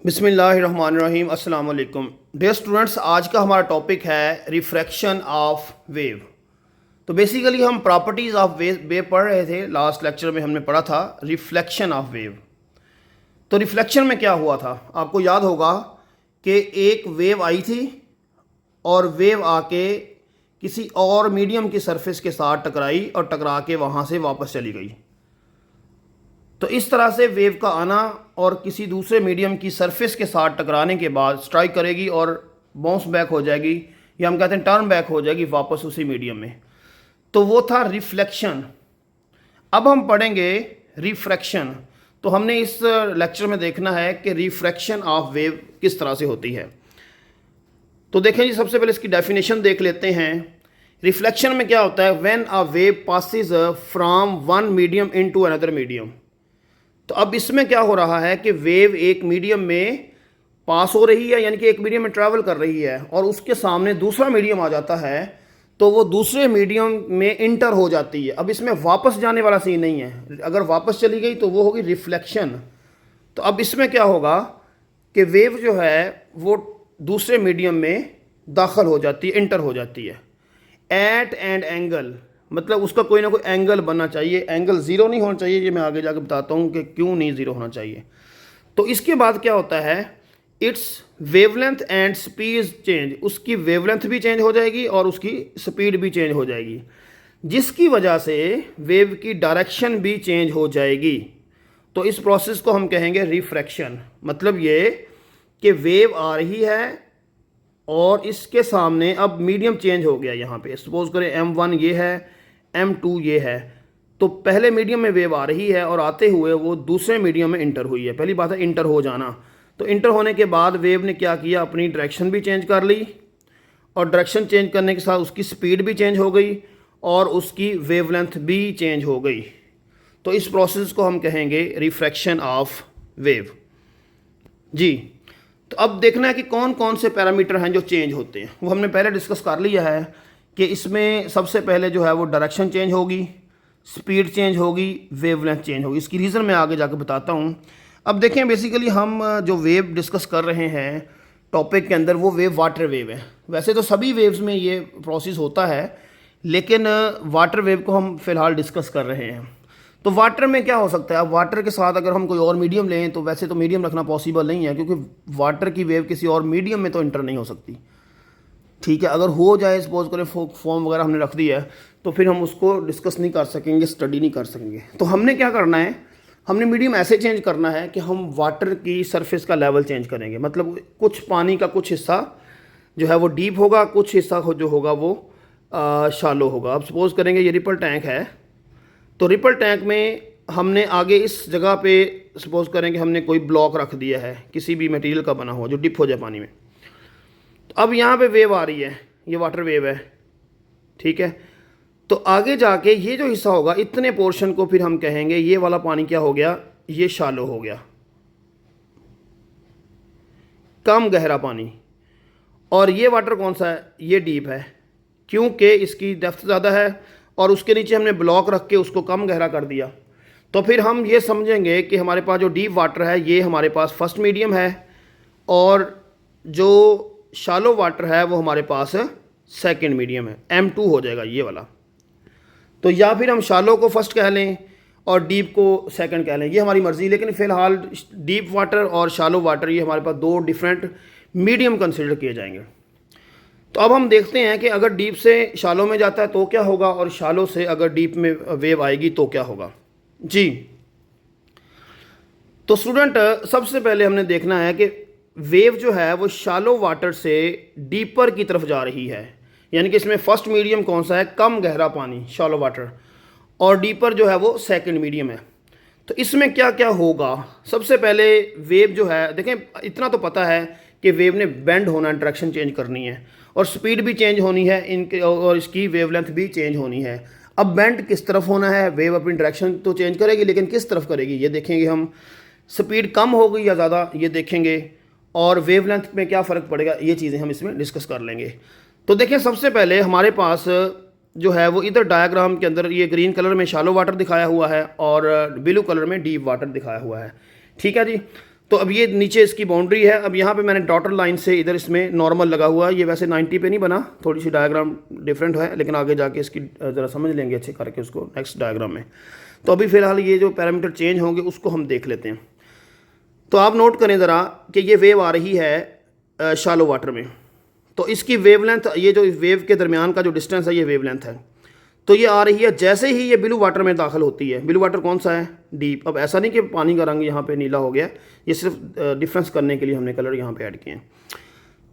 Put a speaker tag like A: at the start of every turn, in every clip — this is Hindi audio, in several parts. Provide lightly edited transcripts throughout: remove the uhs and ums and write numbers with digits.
A: बिस्मिल्लाहिर्रहमानिर्रहीम अस्सलाम वालेकुम डियर स्टूडेंट्स। आज का हमारा टॉपिक है रिफ्रैक्शन ऑफ वेव। तो बेसिकली हम प्रॉपर्टीज़ ऑफ वेव पढ़ रहे थे। लास्ट लेक्चर में हमने पढ़ा था रिफ्लेक्शन ऑफ वेव। तो रिफ्लेक्शन में क्या हुआ था, आपको याद होगा कि एक वेव आई थी और वेव आके किसी और मीडियम की सरफेस के साथ टकराई और टकरा के वहाँ से वापस चली गई। तो इस तरह से वेव का आना और किसी दूसरे मीडियम की सरफेस के साथ टकराने के बाद स्ट्राइक करेगी और बाउंस बैक हो जाएगी, या हम कहते हैं टर्न बैक हो जाएगी वापस उसी मीडियम में। तो वो था रिफ्लेक्शन। अब हम पढ़ेंगे रिफ्रैक्शन। तो हमने इस लेक्चर में देखना है कि रिफ्रैक्शन ऑफ वेव किस तरह से होती है। तो देखें जी, सबसे पहले इसकी डेफिनेशन देख लेते हैं। रिफ्लेक्शन में क्या होता है, when a wave passes from one medium into another medium. तो अब इसमें क्या हो रहा है कि वेव एक मीडियम में पास हो रही है, यानी कि एक मीडियम में ट्रैवल कर रही है, और उसके सामने दूसरा मीडियम आ जाता है तो वो दूसरे मीडियम में इंटर हो जाती है। अब इसमें वापस जाने वाला सीन नहीं है, अगर वापस चली गई तो वो होगी रिफ्लेक्शन। तो अब इसमें क्या होगा कि वेव जो है वो दूसरे मीडियम में दाखिल हो जाती है, इंटर हो जाती है एट एंड एंगल। मतलब उसका कोई ना कोई एंगल बनना चाहिए, एंगल ज़ीरो नहीं होना चाहिए। ये मैं आगे जाकर बताता हूँ कि क्यों नहीं ज़ीरो होना चाहिए। तो इसके बाद क्या होता है, it's wavelength and speed change. उसकी वेवलेंथ भी चेंज हो जाएगी और उसकी स्पीड भी चेंज हो जाएगी, जिसकी वजह से वेव की डायरेक्शन भी चेंज हो जाएगी। तो इस प्रोसेस को हम कहेंगे रिफ्रैक्शन। मतलब ये कि वेव आ रही है और इसके सामने अब मीडियम चेंज हो गया। यहाँ पे सपोज करें M1 ये है, M2 ये है। तो पहले मीडियम में वेव आ रही है और आते हुए वो दूसरे मीडियम में इंटर हुई है। पहली बात है इंटर हो जाना। तो इंटर होने के बाद वेव ने क्या किया, अपनी डायरेक्शन भी चेंज कर ली, और डायरेक्शन चेंज करने के साथ उसकी स्पीड भी चेंज हो गई और उसकी वेवलेंथ भी चेंज हो गई। तो इस प्रोसेस को हम कहेंगे रिफ्रैक्शन ऑफ वेव जी। तो अब देखना है कि कौन कौन से पैरामीटर हैं जो चेंज होते हैं। वो हमने पहले डिस्कस कर लिया है कि इसमें सबसे पहले जो है वो डायरेक्शन चेंज होगी, स्पीड चेंज होगी, वेवलेंथ चेंज होगी। इसकी रीज़न मैं आगे जाकर बताता हूँ। अब देखें, बेसिकली हम जो वेव डिस्कस कर रहे हैं टॉपिक के अंदर, वो वेव वाटर वेव है। वैसे तो सभी वेव्स में ये प्रोसेस होता है, लेकिन वाटर वेव को हम फ़िलहाल डिस्कस कर रहे हैं। तो वाटर में क्या हो सकता है, अब वाटर के साथ अगर हम कोई और मीडियम लें तो वैसे तो मीडियम रखना पॉसिबल नहीं है, क्योंकि वाटर की वेव किसी और मीडियम में तो इंटर नहीं हो सकती। ठीक है, अगर हो जाए सपोज करें फॉर्म वगैरह हमने रख दी है तो फिर हम उसको डिस्कस नहीं कर सकेंगे, स्टडी नहीं कर सकेंगे। तो हमने क्या करना है, हमने मीडियम ऐसे चेंज करना है कि हम वाटर की सरफेस का लेवल चेंज करेंगे। मतलब कुछ पानी का कुछ हिस्सा जो है वो डीप होगा, कुछ हिस्सा जो होगा वो शालो होगा। अब सपोज करेंगे ये रिपल टैंक है, तो रिपल टैंक में हमने आगे इस जगह पे सपोज करें कि हमने कोई ब्लॉक रख दिया है किसी भी मटेरियल का बना हुआ जो डिप हो जाए पानी में। तो अब यहाँ पे वेव आ रही है, ये वाटर वेव है, ठीक है। तो आगे जाके ये जो हिस्सा होगा, इतने पोर्शन को फिर हम कहेंगे ये वाला पानी क्या हो गया, ये शालो हो गया, कम गहरा पानी। और ये वाटर कौन सा है, ये डीप है, क्योंकि इसकी डेप्थ ज़्यादा है और उसके नीचे हमने ब्लॉक रख के उसको कम गहरा कर दिया। तो फिर हम ये समझेंगे कि हमारे पास जो डीप वाटर है ये हमारे पास फर्स्ट मीडियम है, और जो शालो वाटर है वो हमारे पास सेकंड मीडियम है, M2 हो जाएगा ये वाला। तो या फिर हम शालो को फर्स्ट कह लें और डीप को सेकंड कह लें, ये हमारी मर्ज़ी। लेकिन फ़िलहाल डीप वाटर और शालो वाटर ये हमारे पास दो डिफरेंट मीडियम कंसिडर किए जाएंगे। तो अब हम देखते हैं कि अगर डीप से शालो में जाता है तो क्या होगा, और शालो से अगर डीप में वेव आएगी तो क्या होगा जी। तो स्टूडेंट, सबसे पहले हमने देखना है कि वेव जो है वो शालो वाटर से डीपर की तरफ जा रही है, यानी कि इसमें फर्स्ट मीडियम कौन सा है, कम गहरा पानी, शालो वाटर, और डीपर जो है वो सेकंड मीडियम है। तो इसमें क्या क्या होगा, सबसे पहले वेव जो है, देखें इतना तो पता है कि वेव ने बेंड होना, डायरेक्शन चेंज करनी है, और स्पीड भी चेंज होनी है इनके, और इसकी वेवलेंथ भी चेंज होनी है। अब बेंड किस तरफ होना है, वेव अपनी डायरेक्शन तो चेंज करेगी लेकिन किस तरफ करेगी ये देखेंगे हम। स्पीड कम होगी या ज़्यादा ये देखेंगे, और वेवलेंथ में क्या फ़र्क पड़ेगा, ये चीज़ें हम इसमें डिस्कस कर लेंगे। तो देखें, सबसे पहले हमारे पास जो है वो इधर डायग्राम के अंदर ये ग्रीन कलर में शालो वाटर दिखाया हुआ है और ब्लू कलर में डीप वाटर दिखाया हुआ है, ठीक है जी। तो अब ये नीचे इसकी बाउंड्री है। अब यहाँ पे मैंने डॉटर लाइन से इधर इसमें नॉर्मल लगा हुआ है। ये वैसे 90 पे नहीं बना, थोड़ी सी डायग्राम डिफरेंट है, लेकिन आगे जाके इसकी ज़रा समझ लेंगे अच्छे करके उसको नेक्स्ट डायग्राम में। तो अभी फ़िलहाल ये जो पैरामीटर चेंज होंगे उसको हम देख लेते हैं। तो आप नोट करें ज़रा कि ये वेव आ रही है शालो वाटर में, तो इसकी वेवलेंथ, ये जो वेव के दरमियान का जो डिस्टेंस है ये वेवलेंथ है। तो ये आ रही है जैसे ही ये ब्लू वाटर में दाखिल होती है। ब्लू वाटर कौन सा है? डीप। अब ऐसा नहीं कि पानी का रंग यहाँ पे नीला हो गया, ये सिर्फ डिफरेंस करने के लिए हमने कलर यहाँ पे ऐड किए हैं।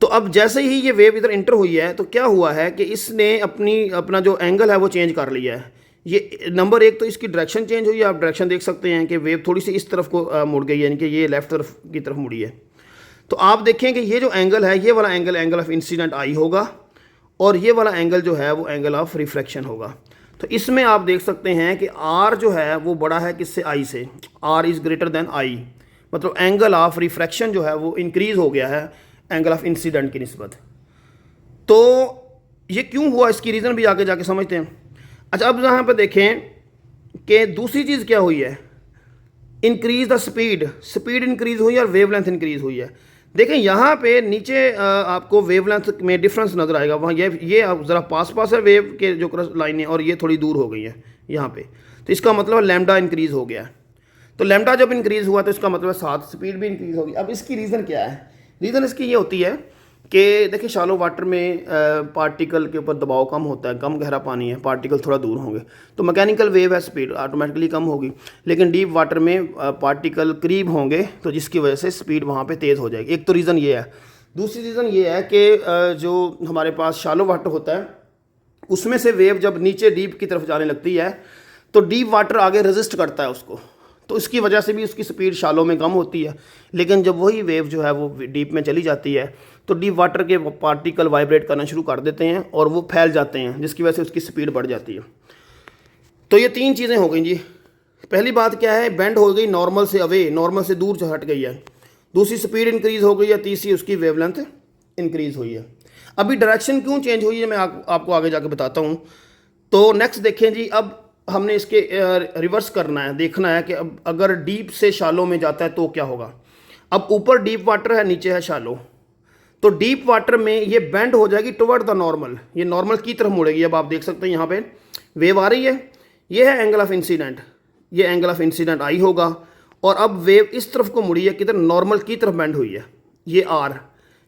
A: तो अब जैसे ही ये वेव इधर इंटर हुई है तो क्या हुआ है कि इसने अपना जो एंगल है वो चेंज कर लिया है। ये नंबर एक तो इसकी डायरेक्शन चेंज हुई है। आप डायरेक्शन देख सकते हैं कि वेव थोड़ी सी इस तरफ को मुड़ गई है, यानी कि ये लेफ्ट तरफ की तरफ मुड़ी है। तो आप देखें कि ये जो एंगल है, ये वाला एंगल ऑफ इंसिडेंट आई होगा, और ये वाला एंगल जो है वो एंगल ऑफ रिफ्लेक्शन होगा। तो इसमें आप देख सकते हैं कि आर जो है वो बड़ा है किससे? आई से। R is greater than i, मतलब एंगल ऑफ रिफ्रैक्शन जो है वो इंक्रीज़ हो गया है एंगल ऑफ इंसिडेंट की निस्बत। तो ये क्यों हुआ, इसकी रीज़न भी आगे जाके समझते हैं। अच्छा, अब यहाँ पर देखें कि दूसरी चीज़ क्या हुई है, इंक्रीज द स्पीड इंक्रीज़ हुई है और वेवलेंथ इंक्रीज़ हुई है। देखें यहाँ पे नीचे आपको वेवलेंथ में डिफरेंस नज़र आएगा। वहाँ ये अब ज़रा पास है वेव के जो क्रॉस लाइनें, और ये थोड़ी दूर हो गई है यहाँ पे। तो इसका मतलब लैम्डा इंक्रीज़ हो गया। तो लैम्डा जब इंक्रीज़ हुआ तो इसका मतलब साथ स्पीड भी इंक्रीज़ होगी। अब इसकी रीज़न क्या है? रीज़न इसकी ये होती है कि देखिए शालो वाटर में पार्टिकल के ऊपर दबाव कम होता है, कम गहरा पानी है, पार्टिकल थोड़ा दूर होंगे, तो मैकेनिकल वेव है, स्पीड ऑटोमेटिकली कम होगी। लेकिन डीप वाटर में पार्टिकल करीब होंगे तो जिसकी वजह से स्पीड वहाँ पे तेज़ हो जाएगी। एक तो रीज़न ये है। दूसरी रीज़न ये है कि जो हमारे पास शालो वाटर होता है उसमें से वेव जब नीचे डीप की तरफ जाने लगती है तो डीप वाटर आगे रेजिस्ट करता है उसको, तो इसकी वजह से भी उसकी स्पीड शालो में कम होती है। लेकिन जब वही वेव जो है वो डीप में चली जाती है तो डीप वाटर के पार्टिकल वाइब्रेट करना शुरू कर देते हैं और वो फैल जाते हैं, जिसकी वजह से उसकी स्पीड बढ़ जाती है। तो ये तीन चीज़ें हो गई जी। पहली बात क्या है, बेंड हो गई नॉर्मल से अवे, नॉर्मल से दूर हट गई है। दूसरी स्पीड इंक्रीज़ हो गई है। तीसरी उसकी वेवलेंथ इंक्रीज़ हुई है। अभी डायरेक्शन क्यों चेंज हुई है मैं आपको आगे जाके बताता हूँ। तो नेक्स्ट देखें जी, अब हमने इसके रिवर्स करना है, देखना है कि अब अगर डीप से शालो में जाता है तो क्या होगा। अब ऊपर डीप वाटर है, नीचे है शालो, तो डीप वाटर में ये बेंड हो जाएगी टुवर्ड द नॉर्मल, ये नॉर्मल की तरफ मुड़ेगी। अब आप देख सकते हैं यहाँ पे वेव आ रही है, ये है एंगल ऑफ इंसिडेंट, ये एंगल ऑफ इंसिडेंट आई होगा, और अब वेव इस तरफ को मुड़ी है, किधर? नॉर्मल की तरफ बेंड हुई है। ये आर,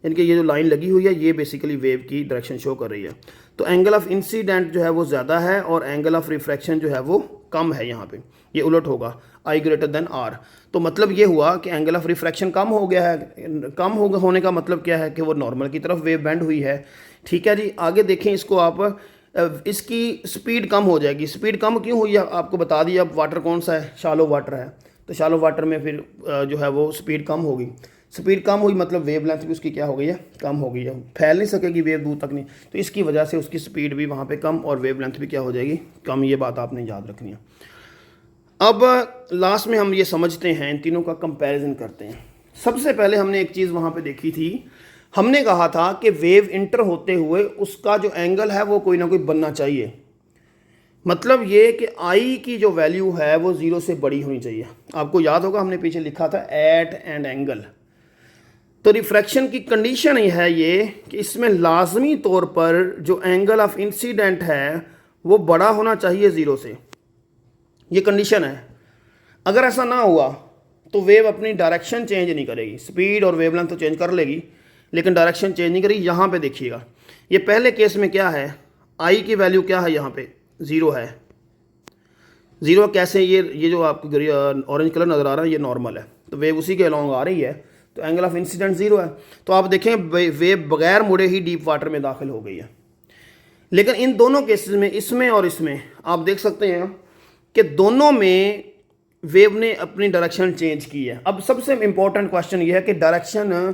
A: यानी कि ये जो लाइन लगी हुई है ये बेसिकली वेव की डायरेक्शन शो कर रही है। तो एंगल ऑफ इंसिडेंट जो है वो ज़्यादा है और एंगल ऑफ रिफ्रैक्शन जो है वो कम है। यहाँ पे ये उलट होगा, आई ग्रेटर देन आर। तो मतलब ये हुआ कि एंगल ऑफ रिफ्रैक्शन कम हो गया है। कम होने का मतलब क्या है कि वो नॉर्मल की तरफ वेव बेंड हुई है। ठीक है जी, आगे देखें इसको आप, इसकी स्पीड कम हो जाएगी। स्पीड कम क्यों हुई है आपको बता दिया। अब वाटर कौन सा है? शालो वाटर है। तो शालो वाटर में फिर जो है वो स्पीड कम होगी। स्पीड कम हुई मतलब वेवलेंथ भी उसकी क्या हो गई है? कम हो गई है। फैल नहीं सकेगी वेव दूर तक नहीं, तो इसकी वजह से उसकी स्पीड भी वहाँ पे कम और वेवलेंथ भी क्या हो जाएगी? कम। ये बात आपने याद रखनी है। अब लास्ट में हम ये समझते हैं, इन तीनों का कंपैरिजन करते हैं। सबसे पहले हमने एक चीज़ वहाँ पे देखी थी, हमने कहा था कि वेव इंटर होते हुए उसका जो एंगल है वो कोई ना कोई बनना चाहिए। मतलब ये कि आई की जो वैल्यू है वो 0 से बड़ी होनी चाहिए। आपको याद होगा हमने पीछे लिखा था एट एंड एंगल। तो रिफ्रैक्शन की कंडीशन ही है ये कि इसमें लाजमी तौर पर जो एंगल ऑफ इंसिडेंट है वो बड़ा होना चाहिए 0 से। ये कंडीशन है। अगर ऐसा ना हुआ तो वेव अपनी डायरेक्शन चेंज नहीं करेगी। स्पीड और वेवलेंथ तो चेंज कर लेगी लेकिन डायरेक्शन चेंज नहीं करेगी। यहाँ पे देखिएगा, ये पहले केस में क्या है, आई की वैल्यू क्या है? यहाँ पे 0 है। 0 कैसे? ये जो आपको ऑरेंज कलर नज़र आ रहा है ये नॉर्मल है, तो वेव उसी के अलॉन्ग आ रही है, तो एंगल ऑफ इंसिडेंट 0 है। तो आप देखें वेव बगैर मुड़े ही डीप वाटर में दाखिल हो गई है। लेकिन इन दोनों केसेस में, इसमें और इसमें, आप देख सकते हैं कि दोनों में वेव ने अपनी डायरेक्शन चेंज की है। अब सबसे इंपॉर्टेंट क्वेश्चन ये है कि डायरेक्शन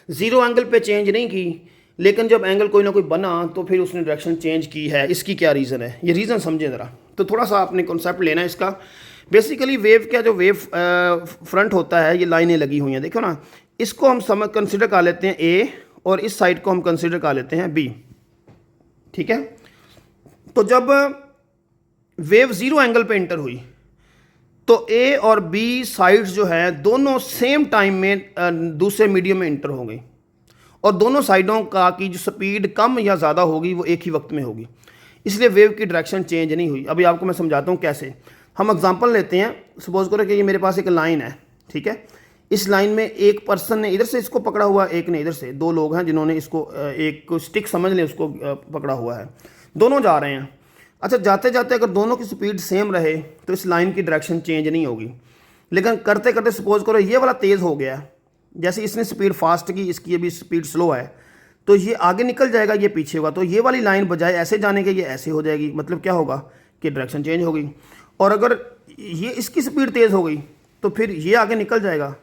A: 0 एंगल पे चेंज नहीं की, लेकिन जब एंगल कोई ना कोई बना तो फिर उसने डायरेक्शन चेंज की है। इसकी क्या रीज़न है? ये रीज़न समझे ज़रा। तो थोड़ा सा आपने कॉन्सेप्ट लेना है इसका। बेसिकली वेव का जो वेव फ्रंट होता है, ये लाइनें लगी हुई हैं, देखो ना, इसको हम कंसिडर कर लेते हैं ए, और इस साइड को हम कंसिडर कर लेते हैं बी। ठीक है, तो जब वेव 0 एंगल पे इंटर हुई तो ए और बी साइड्स जो है दोनों सेम टाइम में दूसरे मीडियम में इंटर होंगे और दोनों साइडों का की जो स्पीड कम या ज़्यादा होगी वो एक ही वक्त में होगी, इसलिए वेव की डायरेक्शन चेंज नहीं हुई। अभी आपको मैं समझाता हूँ कैसे। हम एग्जांपल लेते हैं, सपोज करो कि ये मेरे पास एक लाइन है, ठीक है। इस लाइन में एक पर्सन ने इधर से इसको पकड़ा हुआ, एक ने इधर से, दो लोग हैं जिन्होंने इसको एक स्टिक समझ लें उसको पकड़ा हुआ है, दोनों जा रहे हैं। अच्छा, जाते जाते अगर दोनों की स्पीड सेम रहे तो इस लाइन की डायरेक्शन चेंज नहीं होगी, लेकिन करते करते सपोज करो ये वाला तेज़ हो गया, जैसे इसने स्पीड फास्ट की, इसकी अभी स्पीड स्लो है, तो ये आगे निकल जाएगा, ये पीछे होगा, तो ये वाली लाइन बजाय ऐसे जाने के ये ऐसे हो जाएगी, मतलब क्या होगा कि डायरेक्शन चेंज होगी। और अगर ये इसकी स्पीड तेज़ हो गई तो फिर ये आगे निकल जाएगा,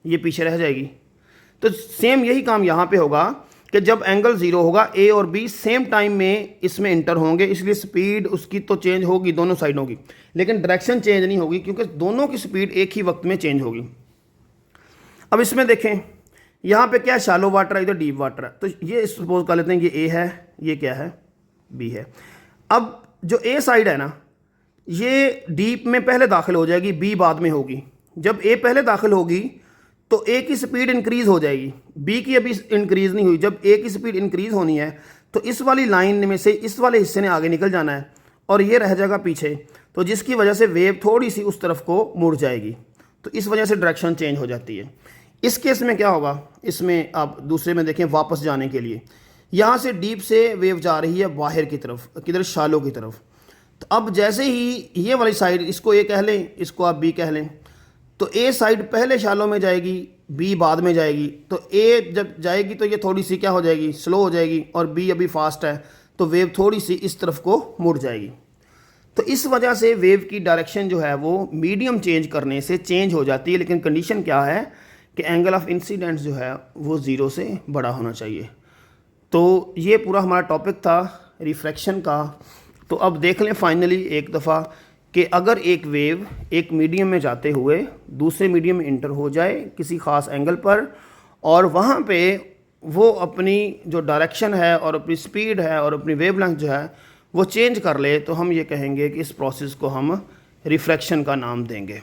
A: ये पीछे रह जाएगी। तो सेम यही काम यहाँ पे होगा कि जब एंगल ज़ीरो होगा, ए और बी सेम टाइम में इसमें इंटर होंगे, इसलिए स्पीड उसकी तो चेंज होगी दोनों साइडों की, लेकिन डायरेक्शन चेंज नहीं होगी क्योंकि दोनों की स्पीड एक ही वक्त में चेंज होगी। अब इसमें देखें, यहाँ पे क्या है, शैलो वाटर है, इधर डीप वाटर है, तो ये सपोज कर लेते हैं ये ए है, ये क्या है, बी है। अब जो ए साइड है ना, ये डीप में पहले दाखिल हो जाएगी, बी बाद में होगी। जब ए पहले दाखिल होगी तो ए की स्पीड इंक्रीज़ हो जाएगी, बी की अभी इंक्रीज़ नहीं हुई। जब ए की स्पीड इंक्रीज़ होनी है तो इस वाली लाइन में से इस वाले हिस्से ने आगे निकल जाना है और ये रह जाएगा पीछे, तो जिसकी वजह से वेव थोड़ी सी उस तरफ को मुड़ जाएगी, तो इस वजह से डायरेक्शन चेंज हो जाती है। इस केस में क्या होगा, इसमें आप दूसरे में देखें, वापस जाने के लिए यहाँ से डीप से वेव जा रही है बाहर की तरफ, किधर, शालो की तरफ। तो अब जैसे ही ये वाली साइड, इसको ए कह लें, इसको आप बी कह लें, तो ए साइड पहले शालो में जाएगी, बी बाद में जाएगी। तो ए जब जाएगी तो ये थोड़ी सी क्या हो जाएगी, स्लो हो जाएगी, और बी अभी फास्ट है तो वेव थोड़ी सी इस तरफ को मुड़ जाएगी। तो इस वजह से वेव की डायरेक्शन जो है वो मीडियम चेंज करने से चेंज हो जाती है, लेकिन कंडीशन क्या है कि एंगल ऑफ इंसिडेंस जो है वो ज़ीरो से बड़ा होना चाहिए। तो ये पूरा हमारा टॉपिक था रिफ्रैक्शन का। तो अब देख लें फाइनली एक दफ़ा कि अगर एक वेव एक मीडियम में जाते हुए दूसरे मीडियम में इंटर हो जाए किसी ख़ास एंगल पर, और वहाँ पे वो अपनी जो डायरेक्शन है और अपनी स्पीड है और अपनी वेवलेंथ जो है वो चेंज कर ले, तो हम ये कहेंगे कि इस प्रोसेस को हम रिफ्रैक्शन का नाम देंगे।